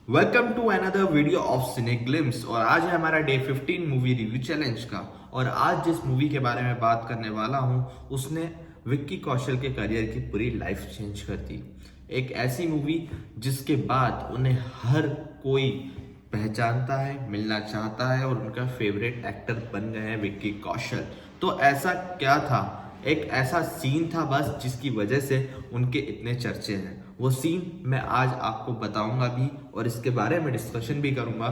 Welcome to another video of Cine Glimpse. और आज है हमारा डे 15 मूवी रिव्यू चैलेंज का। और आज जिस मूवी के बारे में बात करने वाला हूं उसने विक्की कौशल के करियर की पूरी लाइफ चेंज कर दी। एक ऐसी मूवी जिसके बाद उन्हें हर कोई पहचानता है, मिलना चाहता है और उनका फेवरेट एक्टर बन गए हैं विक्की कौशल। तो ऐसा क्या था, एक ऐसा सीन था बस जिसकी वजह से उनके इतने चर्चे हैं। वो सीन मैं आज आपको बताऊंगा भी और इसके बारे में डिस्कशन भी करूंगा।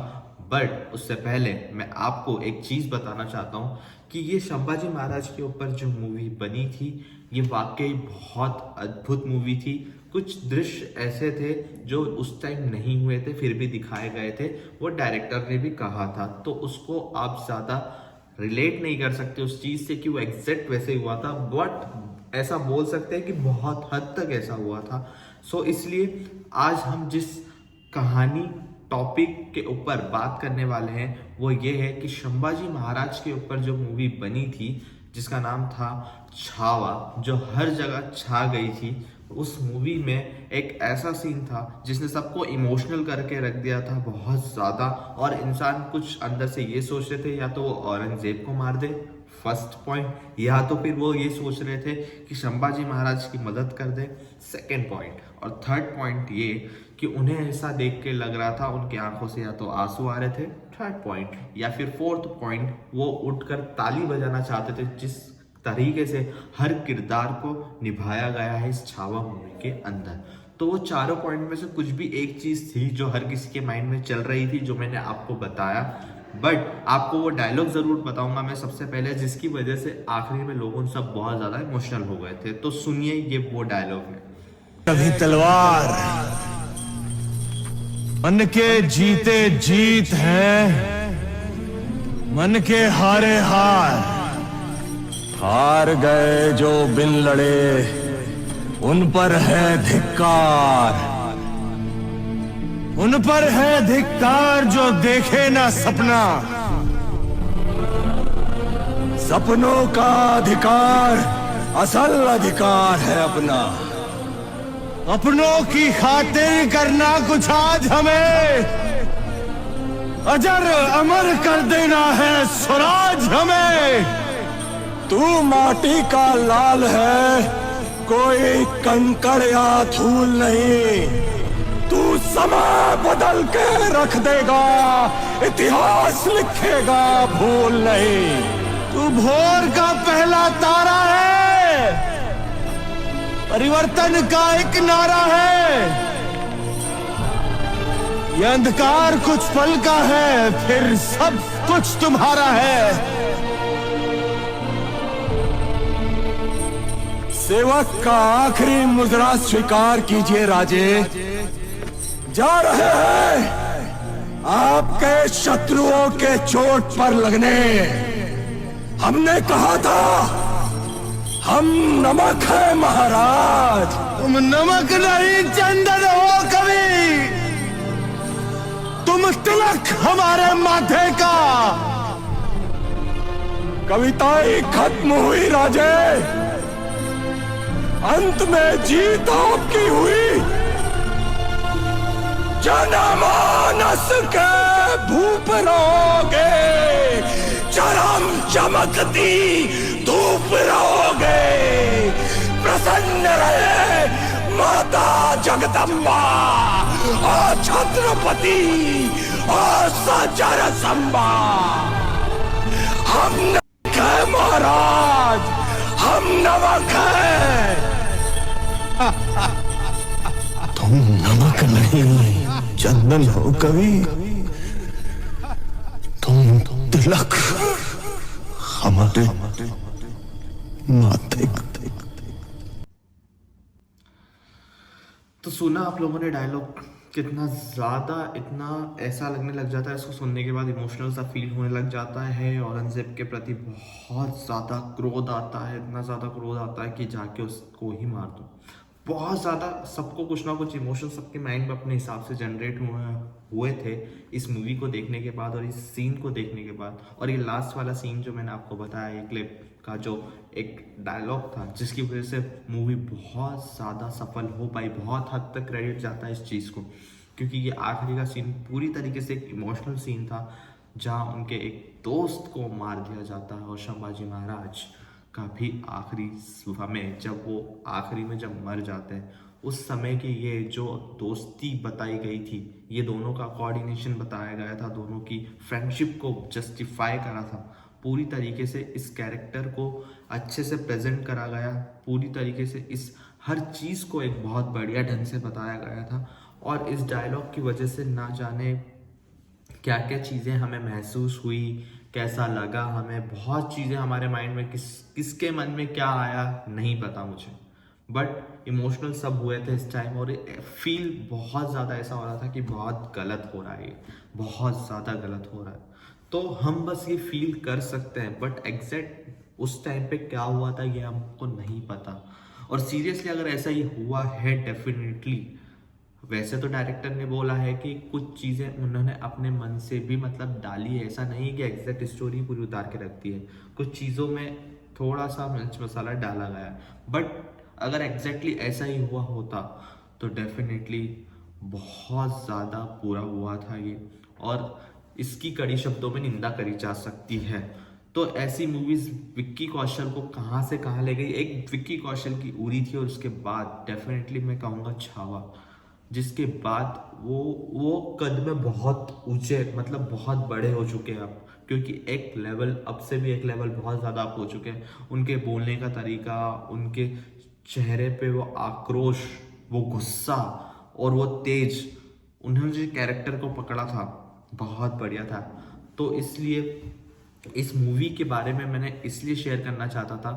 बट उससे पहले मैं आपको एक चीज बताना चाहता हूँ कि ये संभाजी महाराज के ऊपर जो मूवी बनी थी ये वाकई बहुत अद्भुत मूवी थी। कुछ दृश्य ऐसे थे जो उस टाइम नहीं हुए थे फिर भी दिखाए गए थे, वो डायरेक्टर ने भी कहा था, तो उसको आप ज्यादा रिलेट नहीं कर सकते उस चीज से कि वो एग्जैक्ट वैसे ही हुआ था, बट ऐसा बोल सकते हैं कि बहुत हद तक ऐसा हुआ था। सो इसलिए आज हम जिस कहानी टॉपिक के ऊपर बात करने वाले हैं वो ये है कि संभाजी महाराज के ऊपर जो मूवी बनी थी जिसका नाम था छावा, जो हर जगह छा गई थी। उस मूवी में एक ऐसा सीन था जिसने सबको इमोशनल करके रख दिया था बहुत ज्यादा। और इंसान कुछ अंदर से ये सोच रहे थे या तो वो औरंगजेब को मार दे, फर्स्ट पॉइंट, या तो फिर वो ये सोच रहे थे कि संभाजी महाराज की मदद कर दे, सेकेंड पॉइंट। और थर्ड पॉइंट ये कि उन्हें ऐसा देख के लग रहा था उनकी आंखों से या तो आंसू आ रहे थे, थर्ड पॉइंट, या फिर फोर्थ पॉइंट वो उठकर ताली बजाना चाहते थे। जिस तरीके से हर किरदार को निभाया गया है इस छावा मूवी के अंदर, तो वो चारों पॉइंट में से कुछ भी एक चीज थी जो हर किसी के माइंड में चल रही थी जो मैंने आपको बताया। बट आपको वो डायलॉग जरूर बताऊंगा मैं सबसे पहले जिसकी वजह से आखिरी में लोगों सब बहुत ज्यादा इमोशनल हो गए थे। तो सुनिए, ये वो डायलॉग है। कभी तलवार मन के जीते जीत है, मन के हारे हार। हार गए जो बिन लड़े उन पर है धिक्कार, उन पर है धिक्कार जो देखे ना सपना। सपनों का अधिकार असल अधिकार है अपना। अपनों की खातिर करना कुछ आज हमें, अजर अमर कर देना है स्वराज हमें। तू माटी का लाल है, कोई कंकड़ या धूल नहीं। तू समय बदल के रख देगा, इतिहास लिखेगा भूल नहीं। तू भोर का पहला तारा है, परिवर्तन का एक नारा है। ये अंधकार कुछ पल का है, फिर सब कुछ तुम्हारा है। सेवक का आखिरी मुद्रा स्वीकार कीजिए राजे। जा रहे हैं आपके शत्रुओं के चोट पर लगने। हमने कहा था हम नमक है महाराज। तुम नमक नहीं चंदन हो कभी, तुम तिलक हमारे माथे का। कविताएं खत्म हुई राजे, अंत में जीत आपकी हुई। जनमानस के भूप रहोगे, चरम चमकती धूप रहोगे। प्रसन्न रहे माता जगदम्बा और छत्रपति और सचर संबा। हम नमक है महाराज, हम नमक है। तुम नमक नहीं चंदन हो कवि, तुम तिलक हमारे माथे। तो सुना आप लोगों ने डायलॉग, कितना ज्यादा, इतना ऐसा लगने लग जाता है इसको सुनने के बाद, इमोशनल सा फील होने लग जाता है। औरंगजेब के प्रति बहुत ज्यादा क्रोध आता है, इतना ज्यादा क्रोध आता है कि जाके उसको ही मार दो। बहुत ज्यादा सबको कुछ ना कुछ इमोशन सबके माइंड में अपने हिसाब से जनरेट हुए थे इस मूवी को देखने के बाद और इस सीन को देखने के बाद। और ये लास्ट वाला सीन जो मैंने आपको बताया, ये क्लिप का जो एक डायलॉग था जिसकी वजह से मूवी बहुत ज़्यादा सफल हो पाई, बहुत हद तक क्रेडिट जाता है इस चीज़ को। क्योंकि ये आखिरी का सीन पूरी तरीके से एक इमोशनल सीन था, जहाँ उनके एक दोस्त को मार दिया जाता है और संभाजी महाराज का भी आखिरी समय, जब वो आखिरी में जब मर जाते हैं, उस समय की ये जो दोस्ती बताई गई थी, ये दोनों का कोऑर्डिनेशन बताया गया था, दोनों की फ्रेंडशिप को जस्टिफाई करा था, पूरी तरीके से इस कैरेक्टर को अच्छे से प्रेजेंट करा गया, पूरी तरीके से इस हर चीज़ को एक बहुत बढ़िया ढंग से बताया गया था। और इस डायलॉग की वजह से ना जाने क्या क्या चीज़ें हमें महसूस हुई, कैसा लगा हमें, बहुत चीज़ें हमारे माइंड में किसके मन में क्या आया नहीं पता मुझे, बट इमोशनल सब हुए थे इस टाइम। और फील बहुत ज़्यादा ऐसा हो रहा था कि बहुत गलत हो रहा है, ये बहुत ज़्यादा गलत हो रहा है। तो हम बस ये फील कर सकते हैं, बट एग्जैक्ट उस टाइम पे क्या हुआ था ये हमको नहीं पता। और सीरियसली अगर ऐसा ही हुआ है डेफिनेटली, वैसे तो डायरेक्टर ने बोला है कि कुछ चीज़ें उन्होंने अपने मन से भी मतलब डाली है, ऐसा नहीं कि एग्जैक्ट स्टोरी पूरी उतार के रखती है, कुछ चीज़ों में थोड़ा सा मिर्च मसाला डाला गया है। बट अगर एग्जैक्टली ऐसा ही हुआ होता तो डेफिनेटली बहुत ज़्यादा बुरा हुआ था ये, और इसकी कड़ी शब्दों में निंदा करी जा सकती है। तो ऐसी मूवीज विक्की कौशल को कहाँ से कहाँ ले गई। एक विक्की कौशल की उरी थी, और उसके बाद डेफिनेटली मैं कहूँगा छावा, जिसके बाद वो कद में बहुत ऊंचे मतलब बहुत बड़े हो चुके हैं अब, क्योंकि एक लेवल अब से भी एक लेवल बहुत ज़्यादा अप हो चुके हैं। उनके बोलने का तरीका, उनके चेहरे पे वो आक्रोश, वो गुस्सा और वो तेज, उन्होंने जो कैरेक्टर को पकड़ा था बहुत बढ़िया था। तो इसलिए इस मूवी के बारे में मैंने इसलिए शेयर करना चाहता था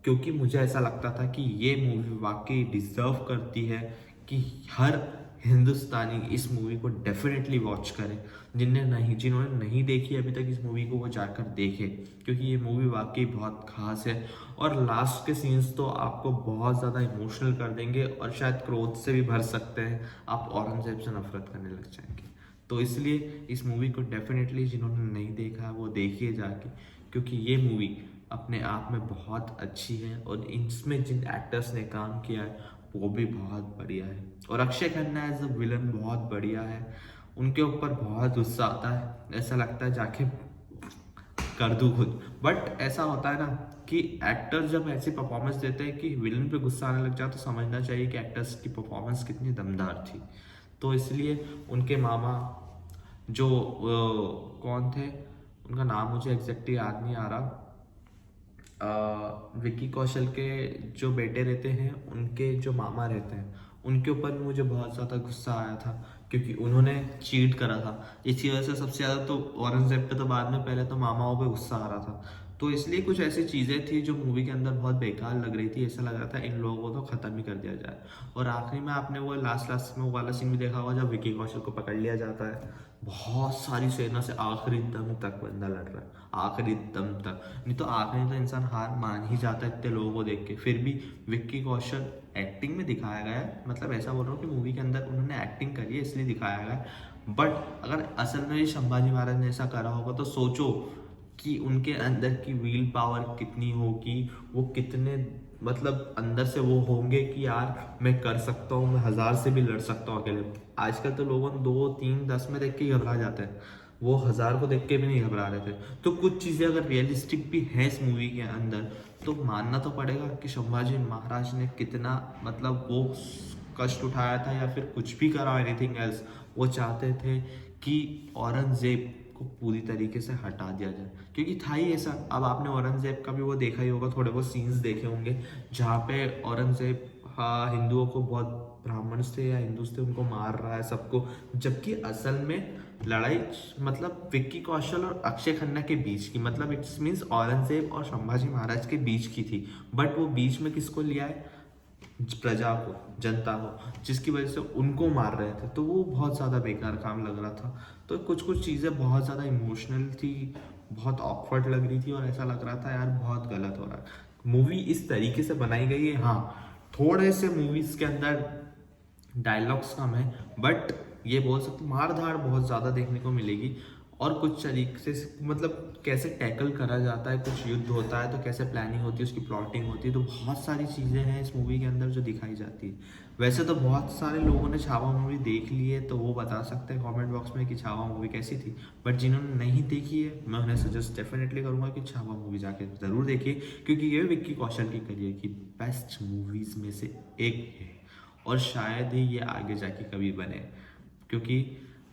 क्योंकि मुझे ऐसा लगता था कि ये मूवी वाकई डिजर्व करती है कि हर हिंदुस्तानी इस मूवी को डेफिनेटली वॉच करे। जिन्होंने नहीं देखी अभी तक इस मूवी को, वो जाकर देखे, क्योंकि ये मूवी वाकई बहुत खास है। और लास्ट के सीन्स तो आपको बहुत ज़्यादा इमोशनल कर देंगे और शायद क्रोध से भी भर सकते हैं, आप औरंगजेब से नफरत करने लग जाएंगे। तो इसलिए इस मूवी को डेफिनेटली जिन्होंने नहीं देखा वो देखिए जाके, क्योंकि ये मूवी अपने आप में बहुत अच्छी है और इसमें जिन एक्टर्स ने काम किया है वो भी बहुत बढ़िया है। और Akshay Khanna as a villain बहुत बढ़िया है, उनके ऊपर बहुत गुस्सा आता है, ऐसा लगता है जाके कर दूँ खुद। बट ऐसा होता है ना कि एक्टर जब ऐसी परफॉर्मेंस देते हैं कि विलन पे गुस्सा आने लग जाए, तो समझना चाहिए कि एक्टर्स की परफॉर्मेंस कितनी दमदार थी। तो इसलिए उनके मामा जो कौन थे, उनका नाम मुझे एग्जैक्टली याद नहीं आ रहा, विक्की कौशल के जो बेटे रहते हैं, उनके जो मामा रहते हैं, उनके ऊपर भी मुझे बहुत ज़्यादा गुस्सा आया था, क्योंकि उन्होंने चीट करा था। इसी वजह से सबसे ज़्यादा तो औरंगजेब पे, तो बाद में पहले तो मामाओं पे गुस्सा आ रहा था। तो इसलिए कुछ ऐसी चीज़ें थी जो मूवी के अंदर बहुत बेकार लग रही थी, ऐसा लग रहा था इन लोगों को तो ख़त्म ही कर दिया जाए। और आखिरी में आपने वो लास्ट में वो वाला सीन भी देखा होगा जब विक्की कौशल को पकड़ लिया जाता है, बहुत सारी सेना से आखिरी दम तक बंदा लड़ रहा है, आखिरी दम तक। नहीं तो आखिरी में तो इंसान हार मान ही जाता है इतने लोगों को देख के। फिर भी विक्की कौशल एक्टिंग में दिखाया गया है, मतलब ऐसा बोल रहा हूँ कि मूवी के अंदर उन्होंने एक्टिंग करी है इसलिए दिखाया गया है। बट अगर असल में ही संभाजी महाराज ने ऐसा करा होगा तो सोचो कि उनके अंदर की विल पावर कितनी होगी, वो कितने मतलब अंदर से वो होंगे कि यार मैं कर सकता हूँ, मैं 1000 से भी लड़ सकता हूँ अकेले। आजकल तो लोगों 2, 3, 10 में देख के ही घबरा जाते हैं, वो 1000 को देख के भी नहीं घबरा रहे थे। तो कुछ चीज़ें अगर रियलिस्टिक भी हैं इस मूवी के अंदर, तो मानना तो पड़ेगा कि संभाजी महाराज ने कितना मतलब वो कष्ट उठाया था, या फिर कुछ भी करा, एनीथिंग एल्स, वो चाहते थे कि औरंगजेब को पूरी तरीके से हटा दिया जाए, क्योंकि था ही ऐसा। अब आपने औरंगजेब का भी वो देखा ही होगा, थोड़े बहुत सीन्स देखे होंगे जहाँ पे औरंगजेब हिंदुओं को, बहुत ब्राह्मण थे या हिंदू थे, उनको मार रहा है सबको, जबकि असल में लड़ाई मतलब विक्की कौशल और अक्षय खन्ना के बीच की, मतलब इट्स मीन्स औरंगजेब और संभाजी महाराज के बीच की थी। बट वो बीच में किसको लिया है, प्रजा को, जनता को, जिसकी वजह से उनको मार रहे थे। तो वो बहुत ज़्यादा बेकार काम लग रहा था। तो कुछ चीज़ें बहुत ज़्यादा इमोशनल थी, बहुत ऑकवर्ड लग रही थी, और ऐसा लग रहा था यार बहुत गलत हो रहा है। मूवी इस तरीके से बनाई गई है, हाँ थोड़े से मूवीज़ के अंदर डायलॉग्स कम है, बट ये बोल सकते मार धाड़ बहुत ज़्यादा देखने को मिलेगी। और कुछ तरीके से मतलब कैसे टैकल करा जाता है, कुछ युद्ध होता है तो कैसे प्लानिंग होती है, उसकी प्लॉटिंग होती है, तो बहुत सारी चीज़ें हैं इस मूवी के अंदर जो दिखाई जाती है। वैसे तो बहुत सारे लोगों ने छावा मूवी देख ली है, तो वो बता सकते हैं कमेंट बॉक्स में कि छावा मूवी कैसी थी। बट जिन्होंने नहीं देखी है, मैं उन्हें सजेस्ट डेफिनेटली करूँगा कि छावा मूवी जाके ज़रूर देखिए, क्योंकि ये विक्की कौशल की करियर की बेस्ट मूवीज़ में से एक है और शायद ही ये आगे जाके कभी बने, क्योंकि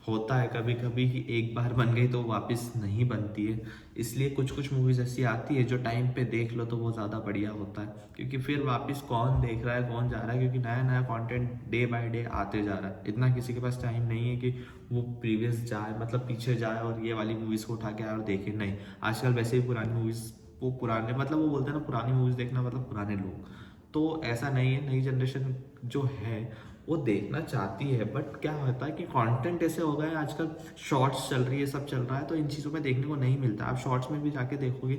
होता है कभी कभी कि एक बार बन गई तो वापस नहीं बनती है। इसलिए कुछ कुछ मूवीज़ ऐसी आती है जो टाइम पे देख लो तो वो ज़्यादा बढ़िया होता है, क्योंकि फिर वापस कौन देख रहा है कौन जा रहा है, क्योंकि नया नया कंटेंट डे बाय डे आते जा रहा है। इतना किसी के पास टाइम नहीं है कि वो प्रीवियस जाए, मतलब पीछे जाए और ये वाली मूवीज़ को उठा के आए और देखे। नहीं, आजकल वैसे ही पुरानी मूवीज़, वो पुराने मतलब वो बोलते हैं ना पुरानी मूवीज़ देखना मतलब पुराने लोग, तो ऐसा नहीं है। नई जनरेशन जो है वो देखना चाहती है, बट क्या होता है कि कंटेंट ऐसे हो गए हैं आजकल, शॉर्ट्स चल रही है, सब चल रहा है, तो इन चीज़ों में देखने को नहीं मिलता। आप शॉर्ट्स में भी जाके देखोगे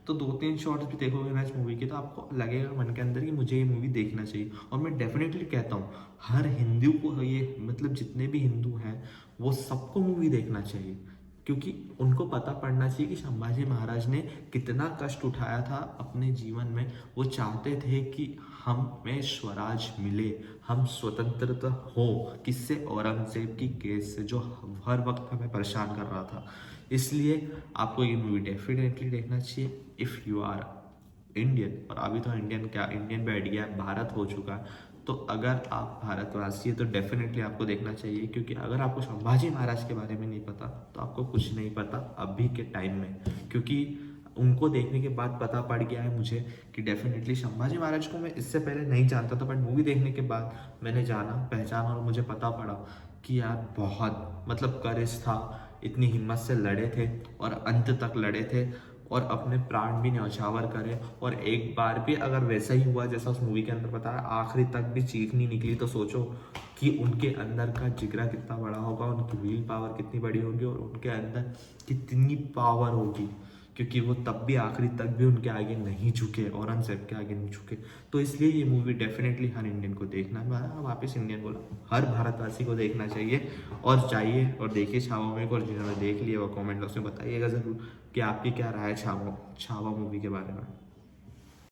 तो 2-3 शॉर्ट्स भी देखोगे ना इस मूवी के, तो आपको लगेगा मन के अंदर कि मुझे ये मूवी देखना चाहिए। और मैं डेफिनेटली कहता हूँ हर हिंदू को, ये मतलब जितने भी हिंदू हैं वो सबको मूवी देखना चाहिए, क्योंकि उनको पता पड़ना चाहिए कि संभाजी महाराज ने कितना कष्ट उठाया था अपने जीवन में। वो चाहते थे कि हमें स्वराज मिले, हम स्वतंत्रता हो किससे, औरंगजेब की केस से, जो हर वक्त हमें परेशान कर रहा था। इसलिए आपको ये मूवी डेफिनेटली देखना चाहिए इफ़ यू आर इंडियन। और अभी तो इंडियन क्या, इंडियन बैठ गया, भारत हो चुका है। तो अगर आप भारतवासी है तो डेफिनेटली आपको देखना चाहिए, क्योंकि अगर आपको संभाजी महाराज के बारे में नहीं पता तो आपको कुछ नहीं पता अभी के टाइम में। क्योंकि उनको देखने के बाद पता पड़ गया है मुझे कि डेफिनेटली संभाजी महाराज को मैं इससे पहले नहीं जानता था, बट मूवी देखने के बाद मैंने जाना पहचाना और मुझे पता पड़ा कि यार बहुत मतलब करेज था, इतनी हिम्मत से लड़े थे और अंत तक लड़े थे और अपने प्राण भी न्यौछावर करे। और एक बार भी अगर वैसा ही हुआ जैसा उस मूवी के अंदर बताया, आखिरी तक भी चीख नहीं निकली, तो सोचो कि उनके अंदर का जिगरा कितना बड़ा होगा, उनकी व्हील पावर कितनी बड़ी होगी और उनके अंदर कितनी पावर होगी, क्योंकि वो तब भी आखिरी तक भी उनके आगे नहीं झुके, औरंगजेब के आगे नहीं झुके। तो इसलिए ये मूवी डेफिनेटली हर इंडियन को देखना, मैं वापस इंडियन बोला, हर भारतवासी को देखना चाहिए। और जाइए और देखिए छावा मूवी को, और जिन्होंने देख लिया वो कमेंट बॉक्स में बताइएगा ज़रूर कि आपकी क्या राय है छावा मूवी के बारे में।